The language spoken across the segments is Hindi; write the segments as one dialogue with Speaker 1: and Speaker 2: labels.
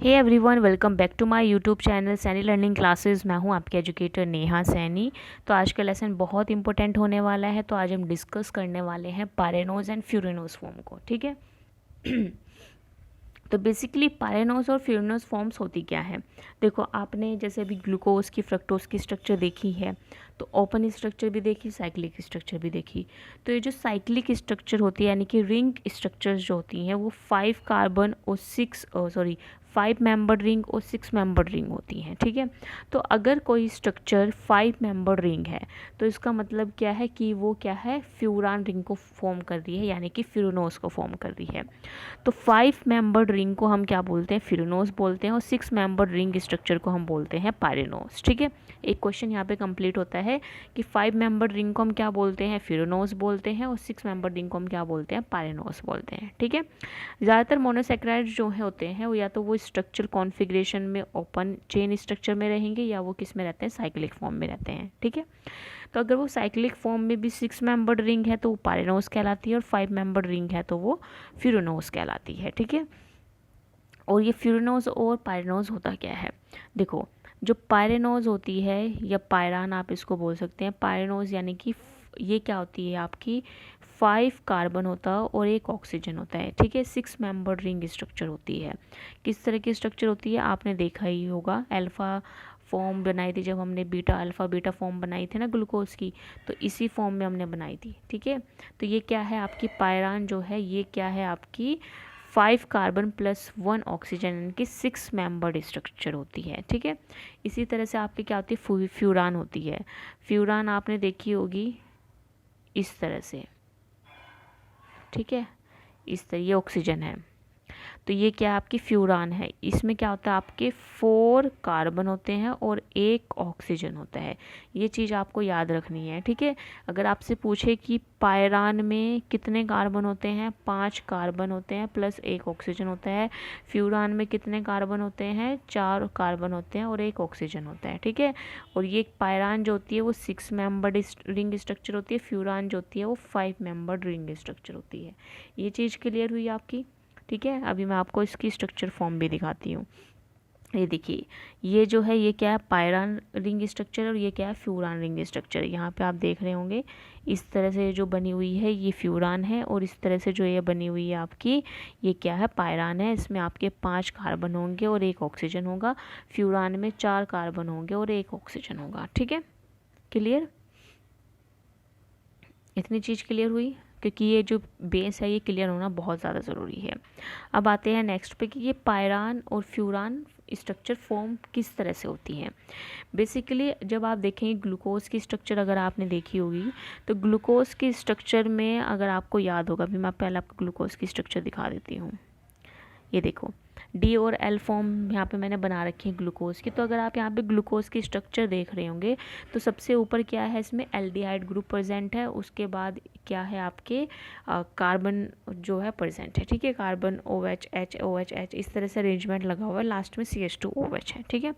Speaker 1: Hey everyone, welcome back to my YouTube channel Saini learning classes. मैं हूं आपके एजुकेटर नेहा सैनी। तो आज का लेसन बहुत इंपॉर्टेंट होने वाला है। तो आज हम डिस्कस करने वाले हैं पायरेनोज एंड फ्यूरेनोज फॉर्म को। ठीक है। तो बेसिकली पायरेनोज और फ्यूरेनोज फॉर्म्स होती क्या है। देखो, आपने जैसे अभी ग्लूकोज की फ्रक्टोज की स्ट्रक्चर देखी है, तो ओपन स्ट्रक्चर भी देखी, साइक्लिक स्ट्रक्चर भी देखी। तो ये जो साइक्लिक स्ट्रक्चर होती है यानी कि रिंग स्ट्रक्चर्स जो होती हैं वो 5 कार्बन और 5 मेंबर्ड रिंग और 6 मेंबर्ड रिंग होती हैं। ठीक है। तो अगर कोई स्ट्रक्चर 5 मेंबर्ड रिंग है तो इसका मतलब क्या है कि वो क्या है, फ्यूरान रिंग को फॉर्म कर रही है, यानी कि फ्यूरेनोज को फॉर्म कर रही है। तो 5 मेंबर्ड रिंग को हम क्या बोलते हैं, फ्यूरेनोज बोलते हैं, और 6 मेंबर्ड रिंग स्ट्रक्चर को हम बोलते हैं पायरेनोज। ठीक है। एक क्वेश्चन यहाँ पे कंप्लीट होता है कि 5 मेंबर्ड रिंग को हम क्या बोलते हैं, फ्यूरेनोज बोलते हैं, और 6 मेंबर्ड रिंग को हम क्या बोलते हैं, पायरेनोज बोलते हैं। ठीक है। ज़्यादातर मोनोसेक्राइड जो है होते हैं वो या तो वो स्ट्रक्चर कॉन्फ़िगरेशन में ओपन चेन स्ट्रक्चर में रहेंगे, या वो किस में रहते हैं, साइक्लिक फॉर्म में रहते हैं। ठीक है। तो अगर वो साइक्लिक फॉर्म में भी 6 मेंबर्ड रिंग है तो वो पायरेनोज कहलाती है, और 5 मेंबर्ड रिंग है तो वो फ्यूरेनोज कहलाती है। ठीक है। और ये फ्यूरेनोज और पायरेनोज होता क्या है, देखो, जो पायरेनोज होती है या पायरान आप इसको बोल सकते हैं, पायरेनोज यानी कि ये क्या होती है आपकी, 5 कार्बन होता है और 1 ऑक्सीजन होता है। ठीक है। 6 मेंबर्ड रिंग स्ट्रक्चर होती है। किस तरह की स्ट्रक्चर होती है आपने देखा ही होगा, अल्फ़ा फॉर्म बनाई थी जब हमने बीटा फॉर्म बनाई थी ना ग्लूकोज की, तो इसी फॉर्म में हमने बनाई थी। ठीक है। तो ये क्या है आपकी पायरान जो है, ये क्या है आपकी 5 कार्बन प्लस 1 ऑक्सीजन यानी कि 6 मेंबर्ड स्ट्रक्चर होती है। ठीक है। इसी तरह से आपकी क्या होती है, फ्यूरान होती है। फ्यूरान आपने देखी होगी इस तरह से। ठीक है। इस तरह ये ऑक्सीजन है, तो ये क्या आपकी फ्यूरान है। इसमें क्या होता है, आपके 4 कार्बन होते हैं और 1 ऑक्सीजन होता है। ये चीज़ आपको याद रखनी है। ठीक है। अगर आपसे पूछे कि पायरान में कितने कार्बन होते हैं, 5 कार्बन होते हैं प्लस 1 ऑक्सीजन होता है। फ्यूरान में कितने कार्बन होते हैं, 4 कार्बन होते हैं और 1 ऑक्सीजन होता है। ठीक है। और ये पायरान जो होती है वो 6 मेंबर्ड रिंग स्ट्रक्चर होती है, फ्यूरान जो होती है वो 5 मेंबर्ड रिंग स्ट्रक्चर होती है। ये चीज़ क्लियर हुई आपकी। ठीक है। अभी मैं आपको इसकी स्ट्रक्चर फॉर्म भी दिखाती हूँ। ये देखिए, ये जो है ये क्या है, पायरान रिंग स्ट्रक्चर, और ये क्या है, फ्यूरान रिंग स्ट्रक्चर। यहाँ पे आप देख रहे होंगे इस तरह से जो बनी हुई है ये फ्यूरान है, और इस तरह से जो ये बनी हुई है आपकी, ये क्या है, पायरान है। इसमें आपके 5 कार्बन होंगे और 1 ऑक्सीजन होगा। फ्यूरान में 4 कार्बन होंगे और 1 ऑक्सीजन होगा। ठीक है। क्लियर, इतनी चीज़ क्लियर हुई, क्योंकि ये जो बेस है ये क्लियर होना बहुत ज़्यादा ज़रूरी है। अब आते हैं नेक्स्ट पे कि ये पायरान और फ्यूरान स्ट्रक्चर फॉर्म किस तरह से होती हैं। बेसिकली जब आप देखेंगे ग्लूकोज की स्ट्रक्चर अगर आपने देखी होगी, तो ग्लूकोज की स्ट्रक्चर में अगर आपको याद होगा, अभी मैं पहले आपको ग्लूकोज की स्ट्रक्चर दिखा देती हूँ। ये देखो, डी और एल फॉर्म यहाँ पे मैंने बना रखी है ग्लूकोज की। तो अगर आप यहाँ पे ग्लूकोज की स्ट्रक्चर देख रहे होंगे तो सबसे ऊपर क्या है, इसमें एल्डिहाइड ग्रुप प्रेजेंट है। उसके बाद क्या है आपके कार्बन जो है प्रेजेंट है। ठीक है। Carbon OH H OH H इस तरह से अरेंजमेंट लगा हुआ है। लास्ट में CH2OH है। ठीक है।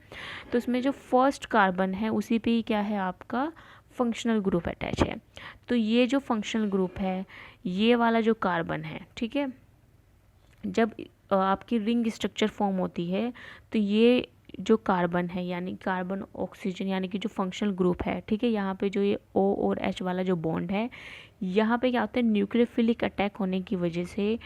Speaker 1: तो इसमें जो फर्स्ट कार्बन है उसी पे ही क्या है आपका फंक्शनल ग्रुप अटैच है। तो ये जो फंक्शनल ग्रुप है, ये वाला जो कार्बन है, ठीक है, जब आपकी रिंग स्ट्रक्चर फॉर्म होती है तो ये जो कार्बन है यानी कार्बन ऑक्सीजन यानी कि जो फंक्शनल ग्रुप है, ठीक है, यहाँ पे जो ये O और H वाला जो बॉन्ड है, यहाँ पे क्या होता है, न्यूक्लियोफिलिक अटैक होने की वजह से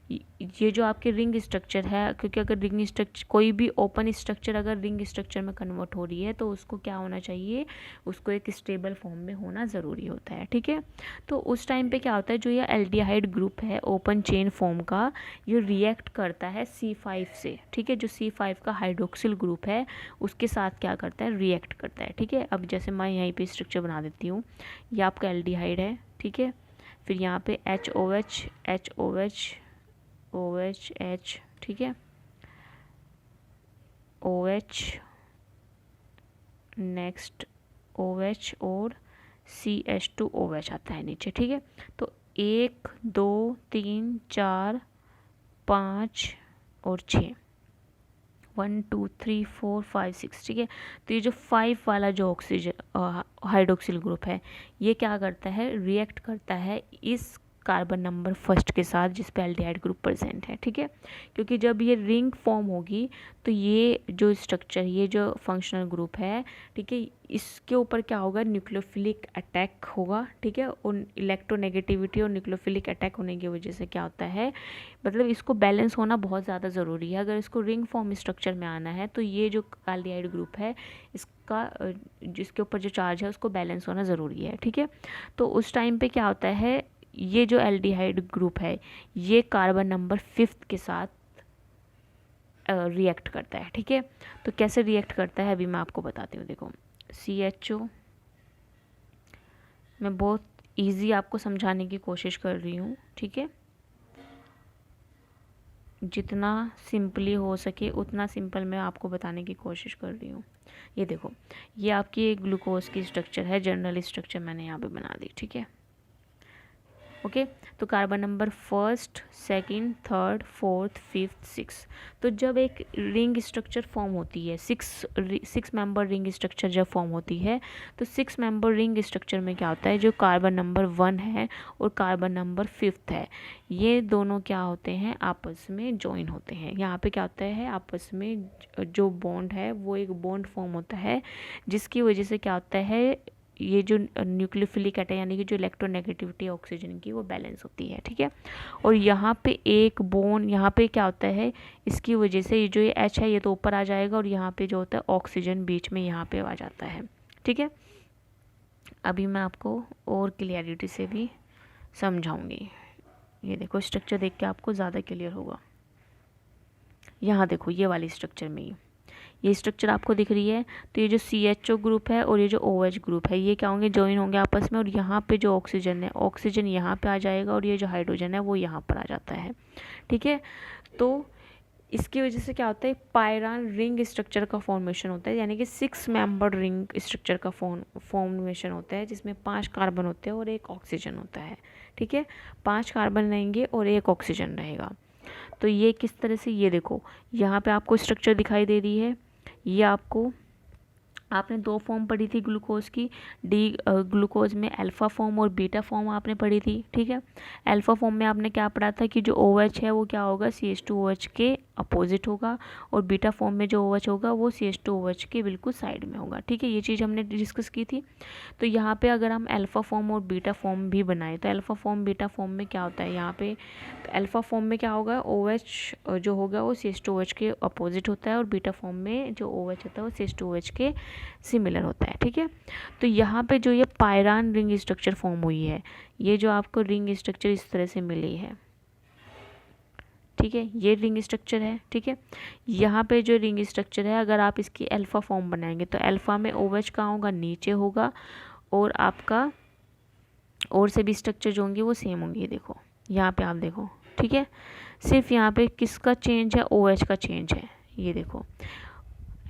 Speaker 1: ये जो आपके रिंग स्ट्रक्चर है, क्योंकि अगर रिंग स्ट्रक्चर कोई भी ओपन स्ट्रक्चर अगर रिंग स्ट्रक्चर में कन्वर्ट हो रही है तो उसको क्या होना चाहिए, उसको एक स्टेबल फॉर्म में होना ज़रूरी होता है। ठीक है। तो उस टाइम पे क्या होता है, जो ये एल्डिहाइड ग्रुप है ओपन चेन फॉर्म का, ये रिएक्ट करता है C5 से। ठीक है। जो C5 का हाइड्रोक्सिल ग्रुप है उसके साथ क्या करता है, रिएक्ट करता है। ठीक है। अब जैसे मैं यहीं पे स्ट्रक्चर बना देती हूँ, ये आपका एल्डिहाइड है। ठीक है। फिर यहाँ पे HOH HOH OH H, ठीक है, OH, नेक्स्ट OH और CH2OH आता है नीचे। ठीक है। तो 1 2 3 4 5 और 6, 1 2 3 4 5 6। ठीक है। तो ये जो 5 वाला जो ऑक्सीजन हाइड्रोक्सिल ग्रुप है, ये क्या करता है, रिएक्ट करता है इस कार्बन नंबर फर्स्ट के साथ जिस पे एल्डिहाइड ग्रुप प्रेजेंट है, ठीक है। क्योंकि जब ये रिंग फॉर्म होगी तो ये जो स्ट्रक्चर, ये जो फंक्शनल ग्रुप है, ठीक है, इसके ऊपर क्या होगा, न्यूक्लियोफिलिक अटैक होगा, ठीक है। और इलेक्ट्रोनेगेटिविटी और न्यूक्लियोफिलिक अटैक होने की वजह से क्या होता है, मतलब इसको बैलेंस होना बहुत ज़्यादा ज़रूरी है। अगर इसको रिंग फॉर्म स्ट्रक्चर में आना है तो ये जो एल्डिहाइड ग्रुप है इसका जिसके ऊपर जो चार्ज है उसको बैलेंस होना ज़रूरी है, ठीक है। तो उस टाइम पे क्या होता है, ये जो एल्डिहाइड ग्रुप है ये कार्बन नंबर 5 के साथ रिएक्ट करता है, ठीक है। तो कैसे रिएक्ट करता है अभी मैं आपको बताती हूँ। देखो CHO, मैं बहुत इजी आपको समझाने की कोशिश कर रही हूँ, ठीक है। जितना सिंपली हो सके उतना सिंपल मैं आपको बताने की कोशिश कर रही हूँ। ये देखो, ये आपकी एक ग्लूकोज की स्ट्रक्चर है, जनरल स्ट्रक्चर मैंने यहाँ पे बना दी, ठीक है। ओके, तो carbon number first, second, third, fourth, fifth, six. तो जब एक रिंग स्ट्रक्चर फॉर्म होती है, सिक्स मेंबर रिंग स्ट्रक्चर जब फॉर्म होती है तो 6 मेंबर रिंग स्ट्रक्चर में क्या होता है, जो कार्बन नंबर 1 है और कार्बन नंबर 5 है, ये दोनों क्या होते हैं, आपस में ज्वाइन होते हैं। यहाँ पे क्या होता है, आपस में जो बॉन्ड है वो एक बॉन्ड फॉर्म होता है, जिसकी वजह से क्या होता है, ये जो न्यूक्लियोफिलिक अटैक यानी कि जो इलेक्ट्रोनेगेटिविटी ऑक्सीजन की वो बैलेंस होती है, ठीक है। और यहाँ पे एक बोन, यहाँ पे क्या होता है, इसकी वजह से ये जो ये H है ये तो ऊपर आ जाएगा और यहाँ पे जो होता है ऑक्सीजन बीच में यहाँ पे आ जाता है, ठीक है। अभी मैं आपको और क्लियरिटी से भी समझाऊंगी। ये देखो स्ट्रक्चर देख के आपको ज़्यादा क्लियर होगा। यहाँ देखो ये वाली स्ट्रक्चर में ये स्ट्रक्चर आपको दिख रही है, तो ये जो CHO ग्रुप है और ये जो OH ग्रुप है ये क्या होंगे, ज्वाइन होंगे आपस में। और यहाँ पे जो ऑक्सीजन है, ऑक्सीजन यहाँ पे आ जाएगा और ये जो हाइड्रोजन है वो यहाँ पर आ जाता है, ठीक है। तो इसकी वजह से क्या होता है, पायरान रिंग स्ट्रक्चर का फॉर्मेशन होता है, यानी कि 6 मेंबर रिंग स्ट्रक्चर का फॉर्मेशन होता है, जिसमें 5 कार्बन होते हैं और 1 ऑक्सीजन होता है, ठीक है। 5 कार्बन रहेंगे और 1 ऑक्सीजन रहेगा। तो ये किस तरह से, ये देखो यहाँ पे आपको स्ट्रक्चर दिखाई दे रही है। ये आपने 2 फॉर्म पढ़ी थी ग्लूकोज की, ग्लूकोज में अल्फ़ा फॉर्म और बीटा फॉर्म आपने पढ़ी थी, ठीक है। अल्फ़ा फॉर्म में आपने क्या पढ़ा था कि जो OH है वो क्या होगा, CH2OH के अपोजिट होगा, और बीटा फॉर्म में जो OH होगा वो CH2OH के बिल्कुल साइड में होगा, ठीक है। ये चीज़ हमने डिस्कस की थी। तो यहाँ पे अगर हम अल्फ़ा फॉर्म और बीटा फॉर्म भी बनाएं तो अल्फ़ा फॉर्म बीटा फॉर्म में क्या होता है, यहाँ पे अल्फ़ा फॉर्म में क्या होगा, OH जो होगा वो CH2OH के अपोजिट होता है, और बीटा फॉर्म में जो OH होता है वो CH2OH के सिमिलर होता है, ठीक है। तो यहाँ पे जो ये पायरान रिंग स्ट्रक्चर फॉर्म हुई है, ये जो आपको रिंग स्ट्रक्चर इस तरह से मिली है, ठीक है, ये रिंग स्ट्रक्चर है, ठीक है। यहाँ पे जो रिंग स्ट्रक्चर है, अगर आप इसकी अल्फ़ा फॉर्म बनाएंगे तो अल्फ़ा में OH कहाँ होगा, नीचे होगा, और आपका और से भी स्ट्रक्चर जो होंगे वो सेम होंगे। ये देखो यहाँ पे आप देखो, ठीक है, सिर्फ यहाँ पे किसका चेंज है, OH का चेंज है। ये देखो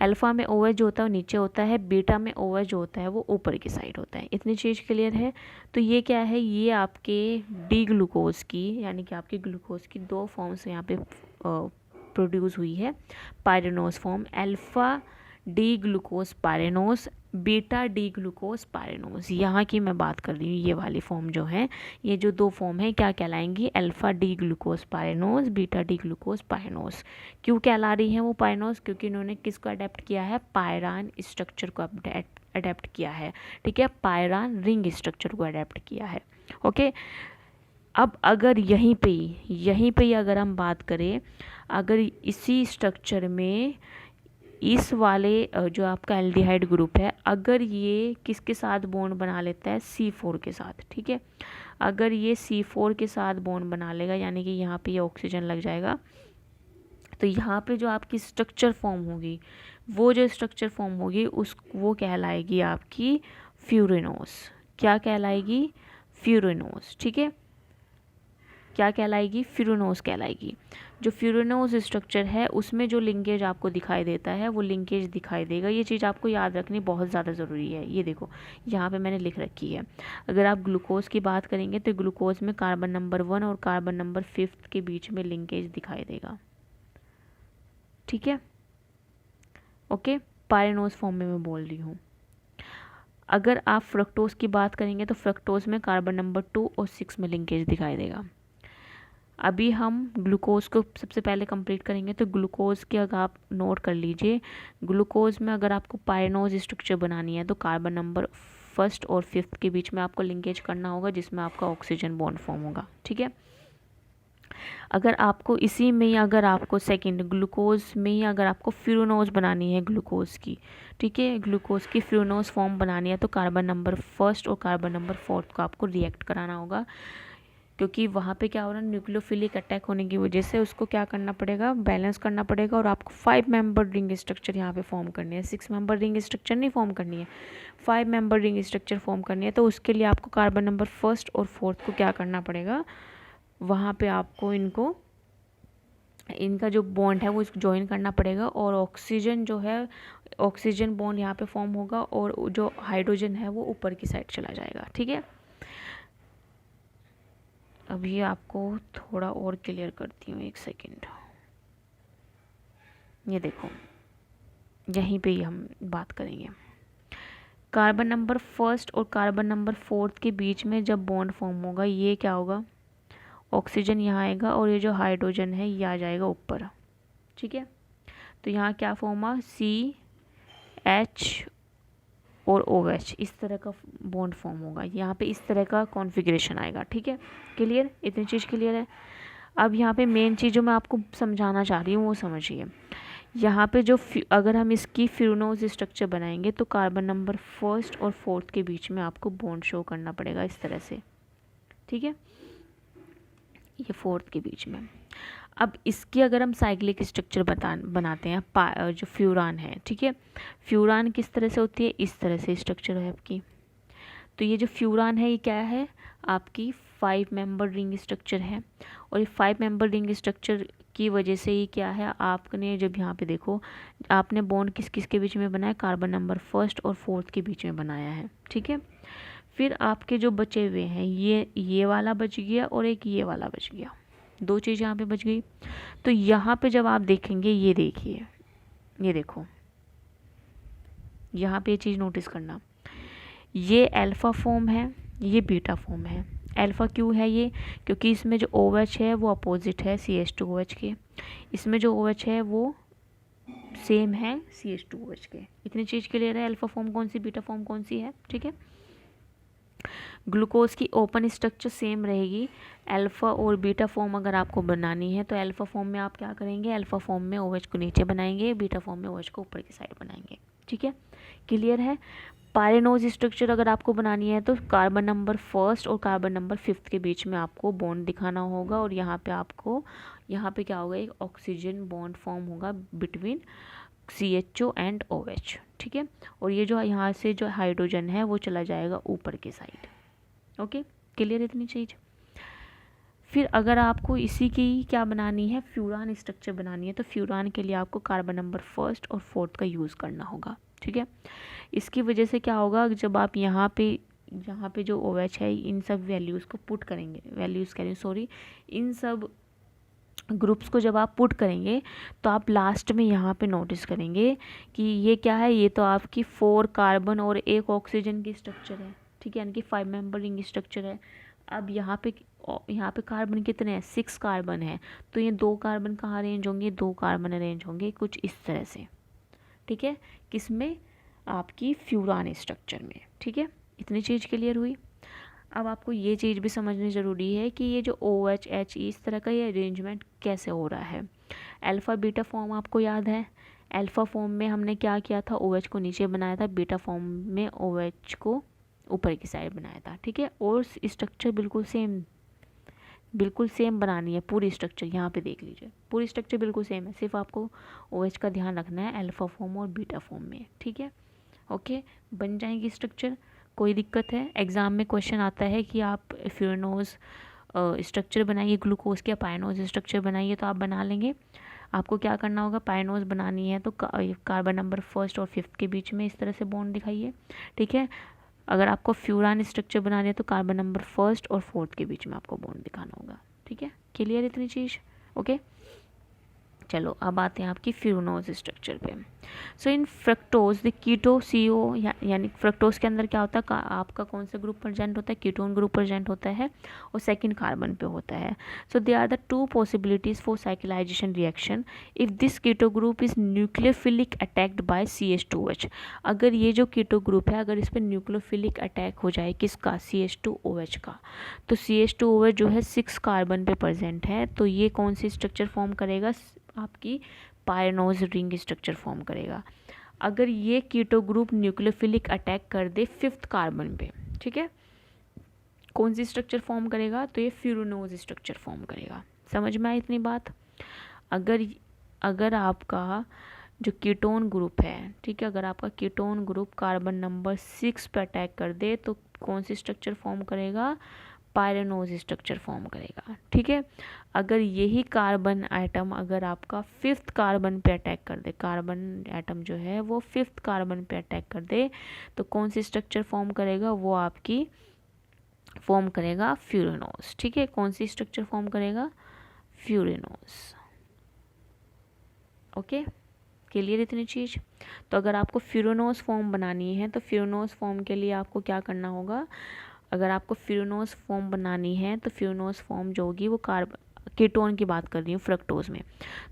Speaker 1: अल्फ़ा में OH जो होता है वो नीचे होता है, बीटा में OH जो होता है वो ऊपर की साइड होता है। इतनी चीज़ क्लियर है। तो ये क्या है, ये आपके डी ग्लूकोज की, यानी कि आपके ग्लूकोज की 2 फॉर्म्स यहाँ पे प्रोड्यूस हुई है। Pyranose form, alpha D glucose pyranose, beta D glucose pyranose, यहाँ की मैं बात कर रही हूँ। ये वाली फॉर्म जो है, ये जो 2 फॉर्म है क्या कहलाएंगी, alpha D glucose pyranose, beta D glucose pyranose. क्यों कहला रही हैं वो पायरेनोस, क्योंकि इन्होंने किसको अडेप्ट किया है, पायरान स्ट्रक्चर को अडेप्ट किया है, ठीक है, पायरान रिंग स्ट्रक्चर को अडेप्ट किया है, ओके। अब अगर यहीं पे ही अगर हम बात करें, अगर इसी स्ट्रक्चर में इस वाले जो आपका एल्डिहाइड ग्रुप है, अगर ये किसके साथ बॉन्ड बना लेता है, C4 के साथ, ठीक है। अगर ये C4 के साथ बॉन्ड बना लेगा, यानी कि यहाँ पे ये ऑक्सीजन लग जाएगा, तो यहाँ पे जो आपकी स्ट्रक्चर फॉर्म होगी, वो जो स्ट्रक्चर फॉर्म होगी वो कहलाएगी आपकी फ्यूरेनोस। क्या कहलाएगी, फ्यूरेनोस, ठीक है। क्या कहलाएगी, फ्यूरेनोस कहलाएगी। जो फ्यूरेनोस स्ट्रक्चर है उसमें जो लिंकेज आपको दिखाई देता है वो लिंकेज दिखाई देगा। ये चीज़ आपको याद रखनी बहुत ज़्यादा ज़रूरी है। ये देखो यहाँ पे मैंने लिख रखी है। अगर आप ग्लूकोज की बात करेंगे तो ग्लूकोज में कार्बन नंबर 1 और कार्बन नंबर 5 के बीच में लिंकेज दिखाई देगा, ठीक है, ओके। पायरेनोस फॉर्म में मैं बोल रही हूँ। अगर आप फ्रक्टोज की बात करेंगे तो फ्रक्टोज में कार्बन नंबर 2 और 6 में लिंकेज दिखाई देगा। अभी हम ग्लूकोज को सबसे पहले कंप्लीट करेंगे, तो ग्लूकोज के अगर आप नोट कर लीजिए, ग्लूकोज में अगर आपको पायनोज स्ट्रक्चर बनानी है तो कार्बन नंबर फर्स्ट और फिफ्थ के बीच में आपको लिंकेज करना होगा, जिसमें आपका ऑक्सीजन बॉन्ड फॉर्म होगा। ठीक है, अगर आपको इसी में ही अगर आपको सेकंड ग्लूकोज में ही अगर आपको फ्यूरानोज बनानी है ग्लूकोज की, ठीक है, ग्लूकोज की फ्यूरानोज फॉर्म बनानी है तो कार्बन नंबर फर्स्ट और कार्बन नंबर फोर्थ को आपको रिएक्ट कराना होगा, क्योंकि वहाँ पे क्या हो रहा है, न्यूक्लियोफिलिक अटैक होने की वजह से उसको क्या करना पड़ेगा, बैलेंस करना पड़ेगा, और आपको 5 मेंबर रिंग स्ट्रक्चर यहाँ पे फॉर्म करनी है, 6 मेंबर रिंग स्ट्रक्चर नहीं फॉर्म करनी है, 5 मेंबर रिंग स्ट्रक्चर फॉर्म करनी है। तो उसके लिए आपको कार्बन नंबर फर्स्ट और फोर्थ को क्या करना पड़ेगा, वहाँ पे आपको इनका जो बॉन्ड है वो इसको ज्वाइन करना पड़ेगा, और ऑक्सीजन जो है, ऑक्सीजन बॉन्ड यहाँ पे फॉर्म होगा, और जो हाइड्रोजन है वो ऊपर की साइड चला जाएगा। ठीक है, अभी आपको थोड़ा और क्लियर करती हूँ, एक सेकेंड। ये देखो, यहीं पे ही हम बात करेंगे। कार्बन नंबर फर्स्ट और कार्बन नंबर फोर्थ के बीच में जब बॉन्ड फॉर्म होगा, ये क्या होगा, ऑक्सीजन यहाँ आएगा और ये जो हाइड्रोजन है ये आ जाएगा ऊपर। ठीक है, तो यहाँ क्या फॉर्म हुआ, CH और OH, इस तरह का बॉन्ड फॉर्म होगा, यहाँ पे इस तरह का कॉन्फ़िगरेशन आएगा। ठीक है, क्लियर, इतनी चीज़ क्लियर है। अब यहाँ पे मेन चीज़ जो मैं आपको समझाना चाह रही हूँ वो समझिए। यहाँ पे जो अगर हम इसकी फ्यूरानोज स्ट्रक्चर बनाएंगे तो कार्बन नंबर फर्स्ट और फोर्थ के बीच में आपको बॉन्ड शो करना पड़ेगा इस तरह से। ठीक है, ये फोर्थ के बीच में। अब इसकी अगर हम साइक्लिक स्ट्रक्चर बनाते हैं, जो फ्यूरान है, ठीक है, फ्यूरान किस तरह से होती है, इस तरह से स्ट्रक्चर है आपकी। तो ये जो फ्यूरान है ये क्या है, आपकी 5 मेंबर रिंग स्ट्रक्चर है, और ये 5 मेंबर रिंग स्ट्रक्चर की वजह से ये क्या है, आपने जब यहाँ पे देखो, आपने बॉन्ड किस किस के बीच में बनाया, कार्बन नंबर फर्स्ट और फोर्थ के बीच में बनाया है। ठीक है, फिर आपके जो बचे हुए हैं, ये वाला बच गया और एक ये वाला बच गया, दो चीज़ यहाँ पे बच गई। तो यहाँ पे जब आप देखेंगे, ये देखिए, ये देखो, यहाँ पे ये चीज़ नोटिस करना, ये अल्फ़ा फॉर्म है, ये बीटा फॉर्म है। अल्फ़ा क्यों है ये, क्योंकि इसमें जो OH है वो अपोजिट है CH2OH के, इसमें जो OH है वो सेम है CH2OH के। इतनी चीज़ क्लियर है, अल्फ़ा फॉर्म कौन सी, बीटा फॉर्म कौन सी है। ठीक है, ग्लूकोज की ओपन स्ट्रक्चर सेम रहेगी। अल्फ़ा और बीटा फॉर्म अगर आपको बनानी है तो अल्फ़ा फॉर्म में आप क्या करेंगे, अल्फ़ा फॉर्म में OH को नीचे बनाएंगे, बीटा फॉर्म में OH को ऊपर की साइड बनाएंगे। ठीक है, क्लियर है। पायरेनोज स्ट्रक्चर अगर आपको बनानी है तो कार्बन नंबर फर्स्ट और कार्बन नंबर फिफ्थ के बीच में आपको बॉन्ड दिखाना होगा, और यहाँ पे क्या होगा, एक ऑक्सीजन बॉन्ड फॉर्म होगा बिटवीन CHO एंड OH। ठीक है, और ये जो यहाँ से जो हाइड्रोजन है वो चला जाएगा ऊपर की साइड। ओके, क्लियर इतनी चीज़। फिर अगर आपको इसी की क्या बनानी है, फ्यूरान स्ट्रक्चर बनानी है, तो फ्यूरान के लिए आपको कार्बन नंबर फर्स्ट और फोर्थ का यूज़ करना होगा। ठीक है, इसकी वजह से क्या होगा, जब आप यहाँ पे जो OH है, इन सब वैल्यूज़ को पुट करेंगे, इन सब ग्रुप्स को जब आप पुट करेंगे तो आप लास्ट में यहाँ पे नोटिस करेंगे कि ये क्या है, ये तो आपकी 4 कार्बन और 1 ऑक्सीजन की स्ट्रक्चर है। ठीक है, यानी कि 5 मेंबर रिंग स्ट्रक्चर है। अब यहाँ पे कार्बन कितने हैं, 6 कार्बन है, तो ये 2 कार्बन कहाँ अरेंज होंगे, 2 कार्बन अरेंज होंगे कुछ इस तरह से। ठीक है, किसमें, आपकी फ्यूरान स्ट्रक्चर में। ठीक है, इतनी चीज़ क्लियर हुई। अब आपको ये चीज़ भी समझनी ज़रूरी है कि ये जो OH H इस तरह का ये अरेंजमेंट कैसे हो रहा है। अल्फ़ा बीटा फॉर्म आपको याद है, अल्फ़ा फॉर्म में हमने क्या किया था, OH को नीचे बनाया था, बीटा फॉर्म में OH को ऊपर की साइड बनाया था। ठीक है, और स्ट्रक्चर बिल्कुल सेम बनानी है, पूरी स्ट्रक्चर यहाँ पे देख लीजिए, पूरी स्ट्रक्चर बिल्कुल सेम है, सिर्फ आपको OH का ध्यान रखना है अल्फ़ा फॉर्म और बीटा फॉर्म में। ठीक है, ओके, बन जाएगी स्ट्रक्चर, कोई दिक्कत है। एग्ज़ाम में क्वेश्चन आता है कि आप फ्यूरानोज स्ट्रक्चर बनाइए, ग्लूकोज के पायनोज स्ट्रक्चर बनाइए, तो आप बना लेंगे। आपको क्या करना होगा, पायनोज बनानी है तो कार्बन नंबर फर्स्ट और फिफ्थ के बीच में इस तरह से बॉन्ड दिखाइए। ठीक है, अगर आपको फ्यूरान स्ट्रक्चर बनानी है तो कार्बन नंबर फर्स्ट और फोर्थ के बीच में आपको बॉन्ड दिखाना होगा। ठीक है, क्लियर इतनी चीज़। ओके, चलो अब आते हैं आपकी फ्यूनोज स्ट्रक्चर पे। सो in fructose the keto CO यानी फ्रक्टोज के अंदर क्या होता है, आपका कौन सा ग्रुप प्रेजेंट होता है, कीटोन ग्रुप प्रेजेंट होता है और सेकंड कार्बन पे होता है। So they are the two possibilities for cyclization reaction if this keto group is nucleophilic attacked by CH2OH। अगर ये जो कीटो ग्रुप है अगर इस पर न्यूक्लियोफिलिक अटैक हो जाए किसका, CH2OH का, तो CH2OH जो है 6 कार्बन पे प्रेजेंट है, तो ये कौन सी स्ट्रक्चर फॉर्म करेगा, आपकी पायरनोज रिंग स्ट्रक्चर फॉर्म करेगा। अगर ये कीटो ग्रुप न्यूक्लियोफिलिक अटैक कर दे 5th कार्बन पे, ठीक है, कौन सी स्ट्रक्चर फॉर्म करेगा, तो ये फ्यूरनोज स्ट्रक्चर फॉर्म करेगा। समझ में आई इतनी बात। अगर आपका जो कीटोन ग्रुप है, ठीक है, अगर आपका कीटोन ग्रुप कार्बन नंबर 6 पे अटैक कर दे तो कौन सी स्ट्रक्चर फॉर्म करेगा, पायरेनोज स्ट्रक्चर फॉर्म करेगा, ठीक है। अगर यही कार्बन एटम अगर आपका 5th कार्बन पे अटैक कर दे, कार्बन एटम जो है वो 5th कार्बन पे अटैक कर दे, तो कौन सी स्ट्रक्चर फॉर्म करेगा, वो आपकी फॉर्म करेगा फ्यूरेनोज, ठीक है। कौन सी स्ट्रक्चर फॉर्म करेगा, फ्यूरेनोज। ओके, क्लियर इतनी चीज़। तो अगर आपको फ्यूरेनोज फॉर्म बनानी है तो फ्यूरेनोज फॉर्म के लिए आपको क्या करना होगा, अगर आपको फ्यूरेनोज फॉर्म बनानी है तो फ्यूरेनोज फॉर्म जो होगी वो कीटोन की बात कर रही हूँ फ्रक्टोज में,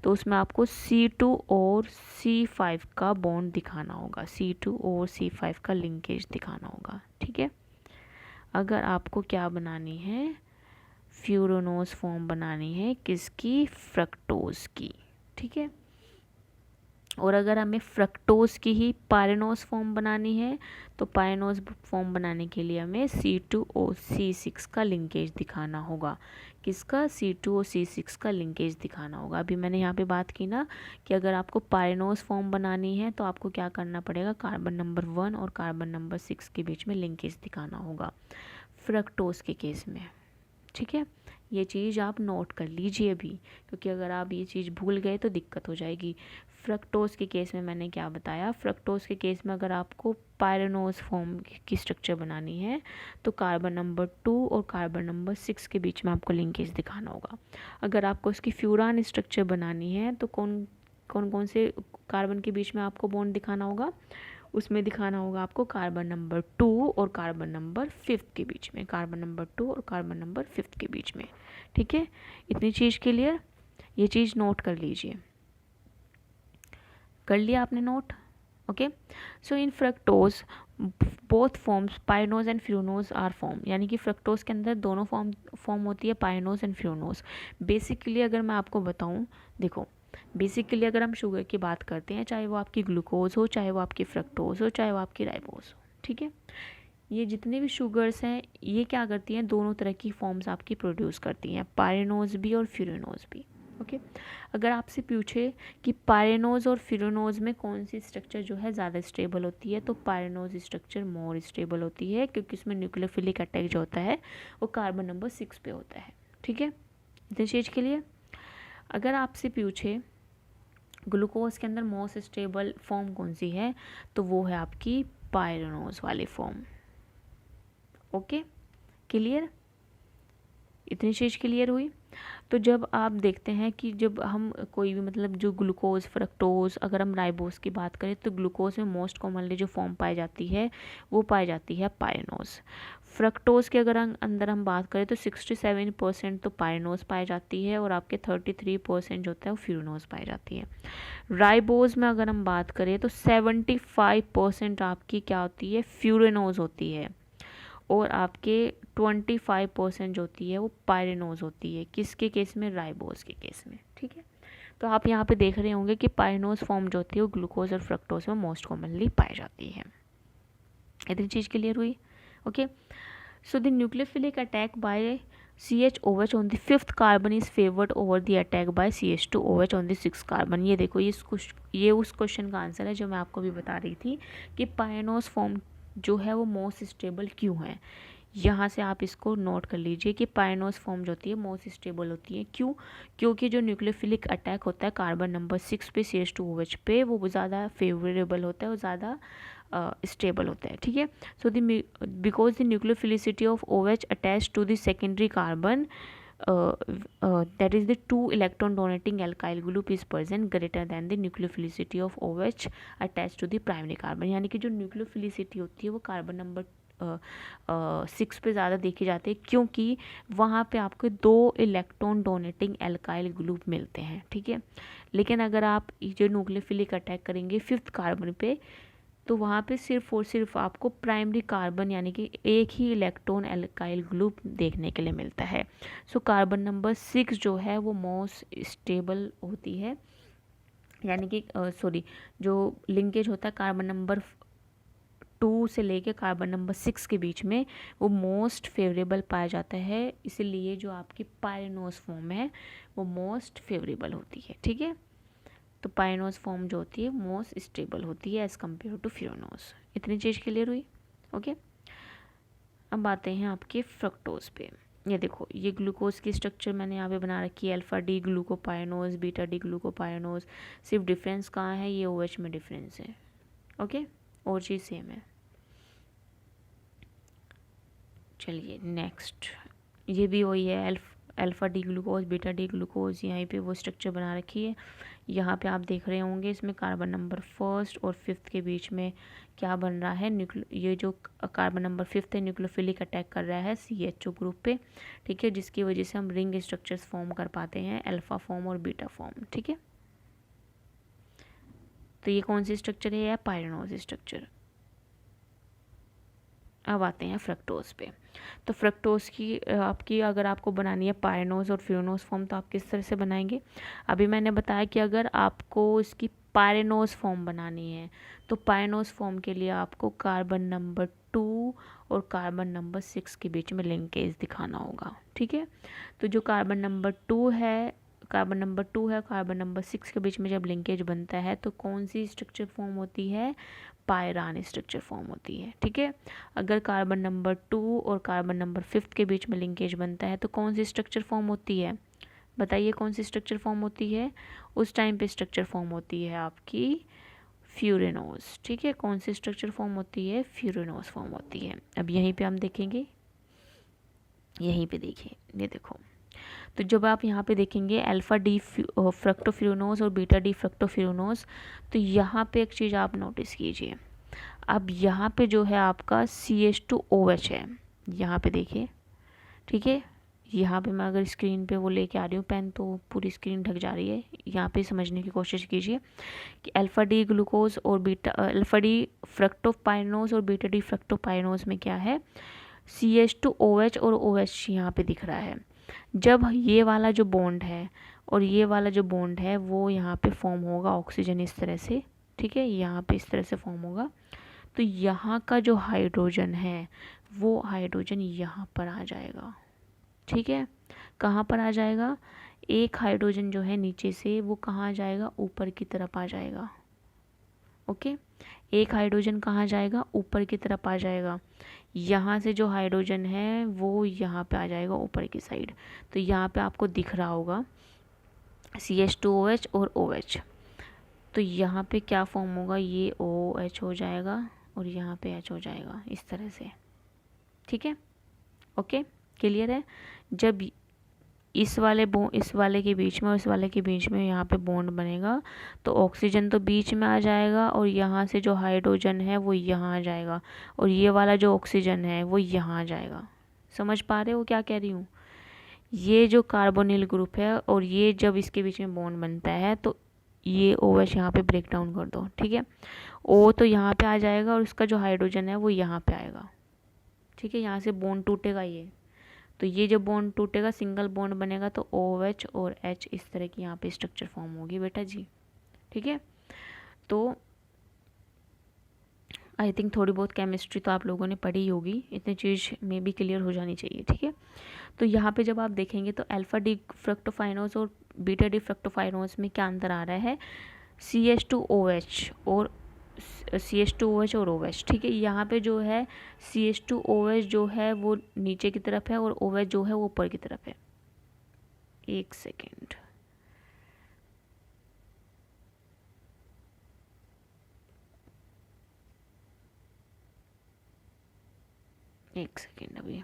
Speaker 1: तो उसमें आपको C2 और C5 का बॉन्ड दिखाना होगा, C2 और C5 का लिंकेज दिखाना होगा, ठीक है। अगर आपको क्या बनानी है, फ्यूरेनोज फॉर्म बनानी है किसकी, फ्रक्टोज की, ठीक है। और अगर हमें फ्रक्टोज की ही पायरेनोज फॉर्म बनानी है तो पायरेनोज फॉर्म बनाने के लिए हमें C2 और C6 का लिंकेज दिखाना होगा। किसका, C2 और C6 का लिंकेज दिखाना होगा। अभी मैंने यहाँ पे बात की ना कि अगर आपको पायरेनोज फॉर्म बनानी है तो आपको क्या करना पड़ेगा, कार्बन नंबर 1 और कार्बन नंबर 6 के बीच में लिंकेज दिखाना होगा फ्रक्टोज के केस में, ठीक है। ये चीज़ आप नोट कर लीजिए अभी, क्योंकि अगर आप ये चीज़ भूल गए तो दिक्कत हो जाएगी। फ्रक्टोज के केस में मैंने क्या बताया, फ्रक्टोज के केस में अगर आपको पायरेनोज फॉर्म की स्ट्रक्चर बनानी है तो कार्बन नंबर 2 और कार्बन नंबर 6 के बीच में आपको लिंकेज दिखाना होगा। अगर आपको इसकी फ्यूरान स्ट्रक्चर बनानी है तो कौन कौन से कार्बन के बीच में आपको बॉन्ड दिखाना होगा, उसमें दिखाना होगा आपको कार्बन नंबर 2 और कार्बन नंबर 5 के बीच में, कार्बन नंबर 2 और कार्बन नंबर 5 के बीच में, ठीक है। इतनी चीज़ क्लियर, ये चीज़ नोट कर लीजिए। कर लिया आपने note, okay. So in fructose both forms pyranose and furanose are form, यानी कि फ्रक्टोज के अंदर दोनों फॉर्म होती है, पायरेनोज एंड फ्यूरेनोज। बेसिकली अगर मैं आपको बताऊं, देखो बेसिकली अगर हम शुगर की बात करते हैं, चाहे वो आपकी ग्लूकोज हो, चाहे वो आपकी फ्रक्टोज हो, चाहे वो आपकी राइबोज हो, ठीक है, ये जितने भी शुगर्स हैं ये क्या करती हैं, दोनों तरह की फॉर्म्स आपकी प्रोड्यूस करती हैं, पायरेनोज भी और फ्यूरेनोज भी, ओके। अगर आपसे पूछे कि पायरेनोज और फ्यूरेनोज में कौन सी स्ट्रक्चर जो है ज़्यादा स्टेबल होती है, तो पायरेनोज स्ट्रक्चर मोर स्टेबल होती है, क्योंकि उसमें न्यूक्लियोफिलिक अटैक जो होता है वो कार्बन नंबर 6 पे होता है, ठीक है। इतनी चीज़ के लिए अगर आपसे पूछे ग्लूकोज के अंदर मोस्ट स्टेबल फॉर्म कौन सी है, तो वो है आपकी पायरेनोज वाली फॉर्म, ओके। क्लियर, इतनी चीज़ क्लियर हुई। तो जब आप देखते हैं कि जब हम कोई भी मतलब जो ग्लूकोज फ्रक्टोज, अगर हम राइबोज की बात करें तो ग्लूकोज में मोस्ट कॉमनली जो फॉर्म पाई जाती है वो पाई जाती है पायरेनोज। फ्रक्टोज के अगर अंदर हम बात करें तो 67% तो पायरेनोज पाई जाती है और आपके 33% जो होता है वो फ्यूरेनोज पाई जाती है। राइबोज में अगर हम बात करें तो 75% आपकी क्या होती है, फ्यूरेनोज होती है, और आपके 25% जो होती है वो पायरेनोज होती है। किसके केस में, राइबोज के केस में, ठीक है। तो आप यहाँ पे देख रहे होंगे कि पायरेनोज फॉर्म जो होती है वो ग्लूकोज और फ्रक्टोज में मोस्ट कॉमनली पाई जाती है। इतनी चीज़ क्लियर हुई, okay. So the nucleophilic attack by CH2OH on the 5th carbon is favored over the attack by CH2OH on the 6th carbon। ये देखो ये उस क्वेश्चन का आंसर है जो मैं आपको भी बता रही थी कि पायरेनोज फॉर्म जो है वो मोस्ट स्टेबल क्यों है। यहाँ से आप इसको नोट कर लीजिए कि पायरेनोज फॉर्म जो होती है मोस्ट स्टेबल होती है, क्यों, क्योंकि जो न्यूक्लियोफिलिक अटैक होता है कार्बन नंबर 6 पे CH2OH पे वो ज़्यादा फेवरेबल होता है, वो ज़्यादा स्टेबल होता है, ठीक है। So because the nucleophilicity of OH attach to the secondary carbon that is the 2 electron donating alkyl group is present greater than the nucleophilicity of OH attached to the primary carbon। यानी कि जो न्यूक्लियोफिलिसिटी होती है वो कार्बन नंबर 6 पे ज़्यादा देखी जाती है, क्योंकि वहाँ पे आपको 2 इलेक्ट्रॉन डोनेटिंग एल्काइल ग्रुप मिलते हैं, ठीक है। लेकिन अगर आप जो न्यूक्लियोफिलिक अटैक करेंगे 5th कार्बन पे, तो वहाँ पे सिर्फ और सिर्फ आपको प्राइमरी कार्बन यानी कि एक ही इलेक्ट्रॉन एल्काइल ग्रुप देखने के लिए मिलता है। सो कार्बन नंबर 6 जो है वो मोस्ट स्टेबल होती है, यानी कि जो लिंकेज होता है कार्बन नंबर 2 से लेके कार्बन नंबर 6 के बीच में, वो मोस्ट फेवरेबल पाया जाता है। इसीलिए जो आपकी पायरेनोस फॉर्म है वो मोस्ट फेवरेबल होती है, ठीक है। तो पायरेनोस फॉर्म जो होती है मोस्ट स्टेबल होती है एज़ कम्पेयर टू फ्यूरानोस। इतनी चीज़ क्लियर हुई, ओके। अब आते हैं आपके फ्रक्टोज पे। ये देखो, ये ग्लूकोज की स्ट्रक्चर मैंने यहाँ पे बना रखी है, अल्फ़ा डी ग्लूकोपायनोज, बीटा डी ग्लूकोपायनोज। सिर्फ डिफरेंस कहाँ है, ये OH में डिफरेंस है, ओके, और चीज़ सेम है। चलिए नेक्स्ट, ये भी वही है, alpha D glucose, beta D glucose, यहाँ पे वो स्ट्रक्चर बना रखी है। यहाँ पे आप देख रहे होंगे इसमें कार्बन नंबर 1st और 5th के बीच में क्या बन रहा है, ये जो कार्बन नंबर 5th है न्यूक्लियोफिलिक अटैक कर रहा है CHO ग्रुप पे, ठीक है, जिसकी वजह से हम रिंग स्ट्रक्चर्स फॉर्म कर पाते हैं, अल्फ़ा फॉर्म और बीटा फॉर्म, ठीक है। तो ये कौन सी स्ट्रक्चर है, या पायरेनोज स्ट्रक्चर। अब आते हैं फ्रक्टोज पे। तो फ्रक्टोज की आपकी अगर आपको बनानी है पायरेनोज और फ्यूरानोज फॉर्म, तो आप किस तरह से बनाएंगे। अभी मैंने बताया कि अगर आपको इसकी पायरेनोज फॉर्म बनानी है तो पायरेनोज फॉर्म के लिए आपको कार्बन नंबर 2 और कार्बन नंबर 6 के बीच में लिंकेज दिखाना होगा, ठीक है। तो जो कार्बन नंबर 2 है, कार्बन नंबर 6 के बीच में जब लिंकेज बनता है तो कौन सी स्ट्रक्चर फॉर्म होती है, पायरान स्ट्रक्चर फॉर्म होती है, ठीक है। अगर कार्बन नंबर 2 और कार्बन नंबर 5 के बीच में लिंकेज बनता है तो कौन सी स्ट्रक्चर फॉर्म होती है, बताइए कौन सी स्ट्रक्चर फॉर्म होती है। उस टाइम पे स्ट्रक्चर फॉर्म होती है आपकी फ्यूरेनोज, ठीक है। कौन सी स्ट्रक्चर फॉर्म होती है, फ्यूरेनोज फॉर्म होती है। अब यहीं पे हम देखेंगे, यहीं पे देखिए, ये देखो, तो जब आप यहाँ पे देखेंगे अल्फ़ा डी फ्रक्टोफ्यूरानोज और बीटा डी फ्रक्टोफ्यूरानोज, तो यहाँ पे एक चीज़ आप नोटिस कीजिए। अब यहाँ पे जो है आपका CH2OH है, यहाँ पे देखिए, ठीक है। यहाँ पे मैं अगर स्क्रीन पे वो लेके आ रही हूँ पेन, तो पूरी स्क्रीन ढक जा रही है। यहाँ पे समझने की कोशिश कीजिए कि अल्फ़ा डी ग्लूकोज और बीटा अल्फ़ा डी फ्रक्टोपायनोज और बीटा डी फ्रक्टोपायनोज में क्या है, CH2OH और OH यहाँ पे दिख रहा है। जब ये वाला जो बॉन्ड है और ये वाला जो बॉन्ड है वो यहाँ पे फॉर्म होगा, ऑक्सीजन इस तरह से, ठीक है, यहाँ पे इस तरह से फॉर्म होगा, तो यहाँ का जो हाइड्रोजन है वो हाइड्रोजन यहाँ पर आ जाएगा, ठीक है। कहाँ पर आ जाएगा, एक हाइड्रोजन जो है नीचे से वो कहाँ जाएगा, ऊपर की तरफ आ जाएगा, ओके। एक हाइड्रोजन कहाँ जाएगा, ऊपर की तरफ आ जाएगा। यहाँ से जो हाइड्रोजन है वो यहाँ पे आ जाएगा ऊपर की साइड। तो यहाँ पे आपको दिख रहा होगा CH2OH और OH। तो यहाँ पे क्या फॉर्म होगा, ये OH हो जाएगा और यहाँ पे H हो जाएगा इस तरह से, ठीक है, ओके, क्लियर है। जब इस वाले के बीच में और इस वाले के बीच में यहाँ पे बॉन्ड बनेगा तो ऑक्सीजन तो बीच में आ जाएगा और यहाँ से जो हाइड्रोजन है वो यहाँ आ जाएगा और ये वाला जो ऑक्सीजन है वो यहाँ आ जाएगा। समझ पा रहे हो क्या कह रही हूँ। ये जो कार्बोनिल ग्रुप है और ये जब इसके बीच में बॉन्ड बनता है तो ये OH यहाँ पे ब्रेक डाउन कर दो, ठीक है। O तो यहाँ पे आ जाएगा और इसका जो हाइड्रोजन है वो यहाँ पे आएगा, ठीक है। यहाँ से बॉन्ड टूटेगा ये, तो ये जो बॉन्ड टूटेगा सिंगल बॉन्ड बनेगा तो OH और H इस तरह की यहाँ पे स्ट्रक्चर फॉर्म होगी बेटा जी, ठीक है। तो आई थिंक थोड़ी बहुत केमिस्ट्री तो आप लोगों ने पढ़ी होगी, इतनी चीज़ में भी क्लियर हो जानी चाहिए, ठीक है। तो यहाँ पे जब आप देखेंगे तो अल्फ़ा डी फ्रक्टोफाइनोज और बीटा डी फ्रक्टोफाइनोज में क्या अंतर आ रहा है, CH2OH और OH, ठीक है। यहाँ पे जो है CH2OH जो है वो नीचे की तरफ है और OH जो है वो ऊपर की तरफ है। एक सेकेंड, अभी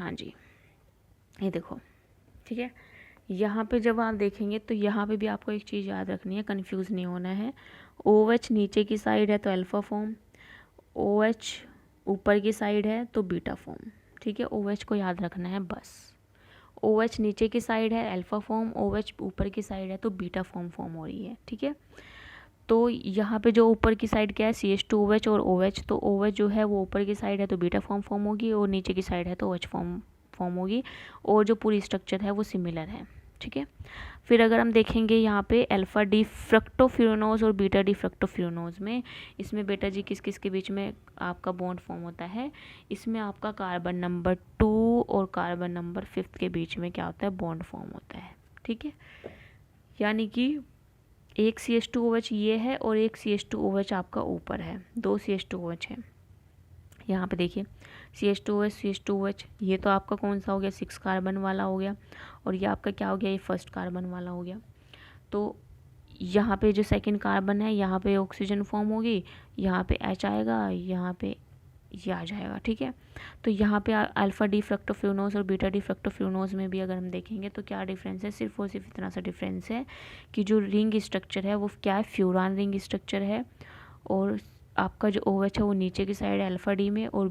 Speaker 1: हाँ जी, ये देखो, ठीक है। यहाँ पे जब आप देखेंगे तो यहाँ पे भी आपको एक चीज़ याद रखनी है, कंफ्यूज नहीं होना है। OH नीचे की साइड है तो अल्फ़ा फॉर्म, OH ऊपर की साइड है तो बीटा फॉर्म, ठीक है। OH को याद रखना है बस। OH नीचे की साइड है अल्फ़ा फॉर्म, OH ऊपर की साइड है तो बीटा फॉर्म हो रही है, ठीक है। तो यहाँ पे जो ऊपर की साइड क्या है, CH2OH और OH, तो OH जो है वो ऊपर की साइड है तो बीटा फॉर्म होगी, और नीचे की साइड है तो OH फॉर्म होगी, और जो पूरी स्ट्रक्चर है वो सिमिलर है, ठीक है। फिर अगर हम देखेंगे यहाँ पे अल्फा डी फ्रक्टोफ्यूरनोज और बीटा डी फ्रक्टोफ्यूरनोज में, इसमें बेटा जी किस किस के बीच में आपका बॉन्ड फॉर्म होता है, इसमें आपका कार्बन नंबर 2 और कार्बन नंबर 5 के बीच में क्या होता है, बॉन्ड फॉर्म होता है, ठीक है। यानी कि एक CH2OH ये है और एक CH2OH आपका ऊपर है, 2 CH2OH है। यहाँ पे देखिए CH2OH ये तो आपका कौन सा हो गया, 6 कार्बन वाला हो गया, और ये आपका क्या हो गया, ये फर्स्ट कार्बन वाला हो गया। तो यहाँ पे जो सेकंड कार्बन है, यहाँ पे ऑक्सीजन फॉर्म होगी, यहाँ पे H आएगा, यहाँ पे ये आ जाएगा, ठीक है। तो यहाँ पे अल्फा डी फ्रक्टोफ्यूरनोज और बीटा डी फ्रक्टोफ्यूरनोज में भी अगर हम देखेंगे तो क्या डिफरेंस है, सिर्फ और सिर्फ इतना सा डिफरेंस है कि जो रिंग स्ट्रक्चर है वो क्या है, फ्यूरान रिंग स्ट्रक्चर है, और आपका जो OH है वो नीचे की साइड है अल्फा डी में, और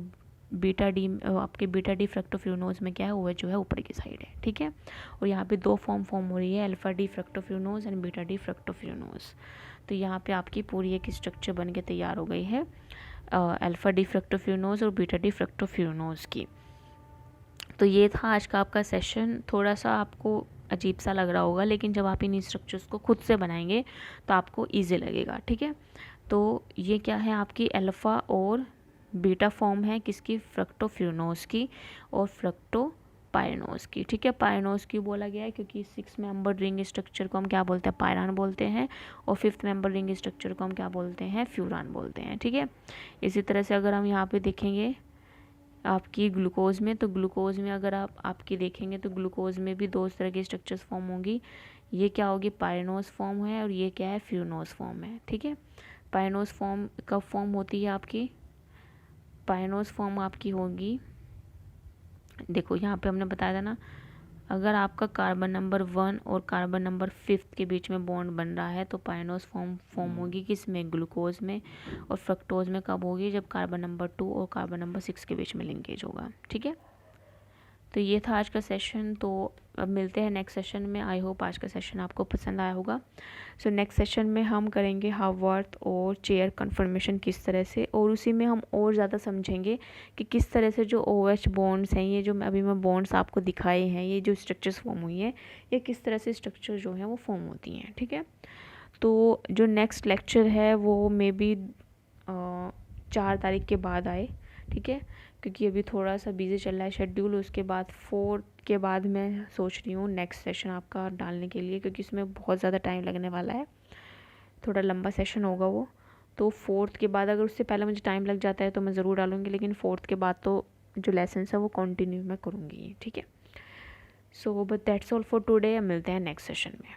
Speaker 1: आपके बीटा डी फ्रक्टोफ्यूरनोज में क्या है, OH जो है ऊपर की साइड है, ठीक है। और यहाँ पे दो फॉर्म हो रही है, alpha D fructofuranose and beta D fructofuranose. तो यहाँ पे आपकी पूरी एक स्ट्रक्चर बन के तैयार हो गई है अल्फा डी फ्रक्टोफ्यूरनोज और बीटा डी फ्रक्टोफ्यूरनोज की। तो ये था आज का आपका सेशन। थोड़ा सा आपको अजीब सा लग रहा होगा, लेकिन जब आप इन स्ट्रक्चर्स को खुद से बनाएंगे तो आपको ईजी लगेगा, ठीक है। तो ये क्या है, आपकी अल्फ़ा और बीटा फॉर्म है किसकी, फ्रक्टोफ्यूरनोज की और फ्रक्टोपायरनोज की, ठीक है। पायरनोज की बोला गया है क्योंकि 6 मेंबर रिंग स्ट्रक्चर को हम क्या बोलते हैं, पायरान बोलते हैं, और 5th मेंबर रिंग स्ट्रक्चर को हम क्या बोलते हैं, फ्यूरान बोलते हैं, ठीक है। इसी तरह से अगर हम यहाँ पे देखेंगे आपकी ग्लूकोज में, तो ग्लूकोज में अगर आपकी देखेंगे तो ग्लूकोज में भी दो तरह की स्ट्रक्चर्स फॉर्म होंगी। ये क्या होगी, पायरनोज फॉर्म है, और ये क्या है, फ्यूरनोज फॉर्म है, ठीक है। पायरनोज फॉर्म कब फॉर्म होती है आपकी, पायरनोज फॉर्म आपकी होगी, देखो यहाँ पे हमने बताया था ना, अगर आपका कार्बन नंबर 1 और कार्बन नंबर 5 के बीच में बॉन्ड बन रहा है तो पायरनोज फॉर्म होगी किस में, ग्लूकोज में। और फ्रक्टोज में कब होगी, जब कार्बन नंबर 2 और कार्बन नंबर 6 के बीच में लिंकेज होगा, ठीक है। तो ये था आज का सेशन। तो अब मिलते हैं नेक्स्ट सेशन में। आई होप आज का सेशन आपको पसंद आया होगा। सो नेक्स्ट सेशन में हम करेंगे हावर्थ और चेयर कन्फर्मेशन किस तरह से, और उसी में हम और ज़्यादा समझेंगे कि किस तरह से जो OH बॉन्ड्स हैं, ये जो अभी मैं बॉन्ड्स आपको दिखाए हैं, ये जो स्ट्रक्चर्स फॉर्म हुई हैं, ये किस तरह से स्ट्रक्चर जो हैं वो फॉर्म होती हैं, ठीक है। तो जो नेक्स्ट लेक्चर है वो मे बी 4 तारीख के बाद आए, ठीक है, क्योंकि अभी थोड़ा सा बिजी चल रहा है शेड्यूल। उसके बाद 4 के बाद मैं सोच रही हूँ नेक्स्ट सेशन आपका डालने के लिए, क्योंकि इसमें बहुत ज़्यादा टाइम लगने वाला है, थोड़ा लंबा सेशन होगा वो। तो 4th के बाद अगर उससे पहले मुझे टाइम लग जाता है तो मैं ज़रूर डालूँगी, लेकिन 4th के बाद तो जो लेसन है वो कंटिन्यू मैं करूँगी, ठीक है। So but that's all for today. मिलते हैं नेक्स्ट सेशन में।